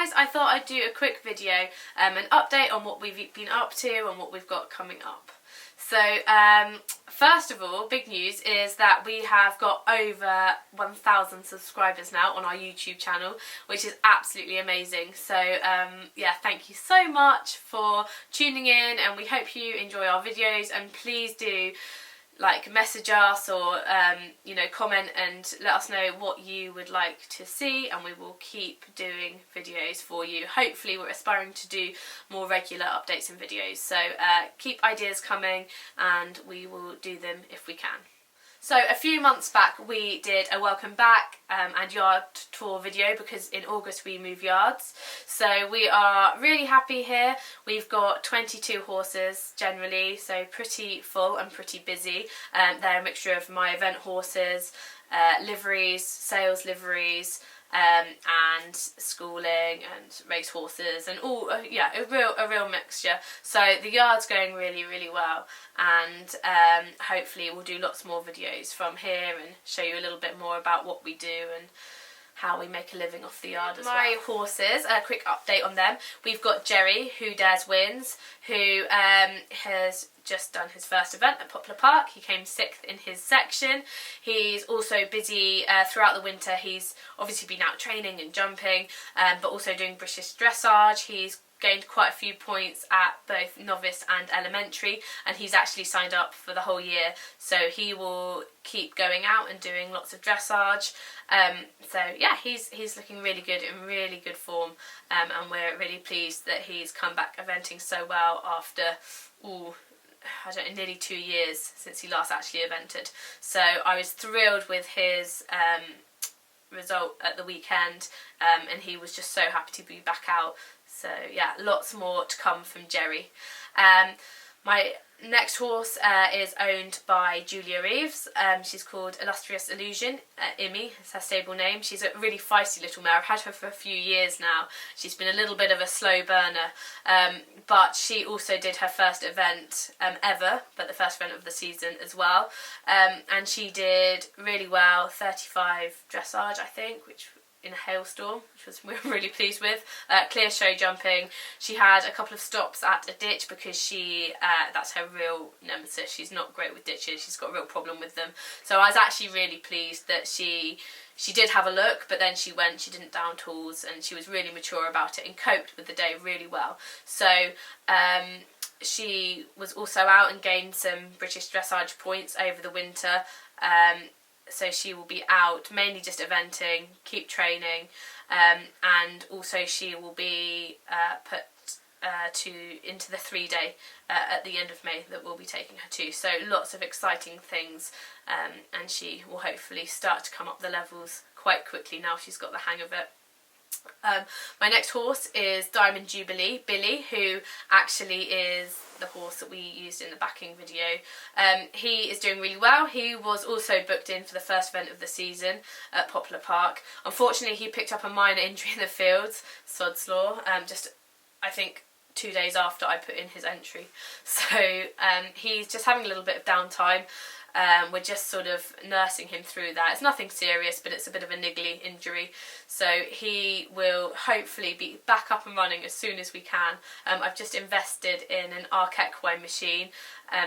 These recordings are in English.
guys, I thought I'd do a quick video, an update on what we've been up to and what we've got coming up. So, first of all, big news is that we have got over 1,000 subscribers now on our YouTube channel, which is absolutely amazing. So, yeah, thank you so much for tuning in, and we hope you enjoy our videos, and please do message us or comment and let us know what you would like to see, and we will keep doing videos for you. Hopefully we're aspiring to do more regular updates and videos, so keep ideas coming and we will do them if we can. So a few months back we did a welcome back and yard tour video, because in August we move yards. So we are really happy here. We've got 22 horses generally, so pretty full and pretty busy. They're a mixture of my event horses, liveries, sales liveries, and schooling and race horses, and all a real mixture. So the yard's going really well, and hopefully we'll do lots more videos from here and show you a little bit more about what we do and how we make a living off the yard as well. My horses, a quick update on them. We've got Jerry, who dares wins, who has just done his first event at Poplar Park. He came 6th in his section. He's also busy throughout the winter. He's obviously been out training and jumping, but also doing British dressage. He's gained quite a few points at both novice and elementary, and he's actually signed up for the whole year, so he will keep going out and doing lots of dressage. So yeah, he's looking really good, in really good form, and we're really pleased that he's come back eventing so well after nearly 2 years since he last actually evented. So I was thrilled with his result at the weekend, and he was just so happy to be back out. So yeah, lots more to come from Jerry. My next horse is owned by Julia Reeves. She's called Illustrious Illusion. Emmy is her stable name. She's a really feisty little mare. I've had her for a few years now. She's been a little bit of a slow burner, but she also did her first event ever, but the first event of the season as well. And she did really well, 35 dressage I think, which in a hailstorm, which we're really pleased with. Clear show jumping. She had a couple of stops at a ditch because that's her real nemesis. She's not great with ditches. She's got a real problem with them. So I was actually really pleased that she did have a look, but then she didn't down tools, and she was really mature about it and coped with the day really well. So she was also out and gained some British dressage points over the winter. So she will be out mainly just eventing, keep training, and also she will be put into the 3-day at the end of May that we'll be taking her to. So lots of exciting things, and she will hopefully start to come up the levels quite quickly now she's got the hang of it. My next horse is Diamond Jubilee, Billy, who actually is the horse that we used in the backing video. He is doing really well. He was also booked in for the first event of the season at Poplar Park. Unfortunately, he picked up a minor injury in the fields, sod's law, just I think 2 days after I put in his entry. So he's just having a little bit of downtime. We're just sort of nursing him through that. It's nothing serious, but it's a bit of a niggly injury. So he will hopefully be back up and running as soon as we can. I've just invested in an arc equine machine,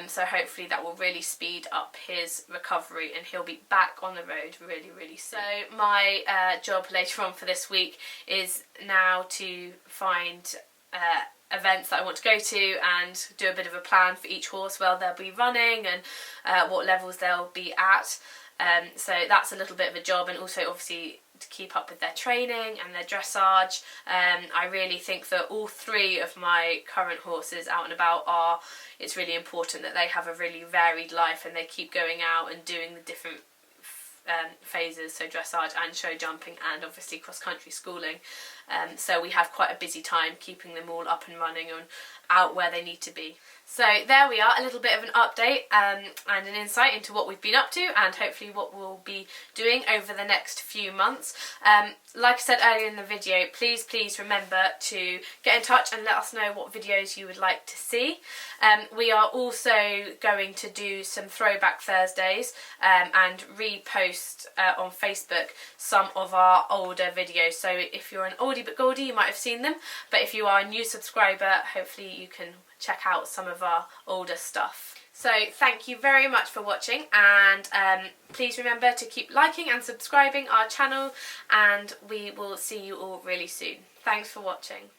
so hopefully that will really speed up his recovery and he'll be back on the road really soon. So my job later on for this week is now to find events that I want to go to and do a bit of a plan for each horse where they'll be running and what levels they'll be at. So that's a little bit of a job, and also obviously to keep up with their training and their dressage. I really think that all 3 of my current horses out and about it's really important that they have a really varied life and they keep going out and doing the different phases, so dressage and show jumping and obviously cross-country schooling. So we have quite a busy time keeping them all up and running and out where they need to be. So there we are, a little bit of an update and an insight into what we've been up to and hopefully what we'll be doing over the next few months. Like I said earlier in the video, please remember to get in touch and let us know what videos you would like to see. We are also going to do some Throwback Thursdays and repost post on Facebook some of our older videos. So if you're an oldie but goldie, you might have seen them, but if you are a new subscriber, hopefully you can check out some of our older stuff. So thank you very much for watching, and please remember to keep liking and subscribing our channel, and we will see you all really soon. Thanks for watching.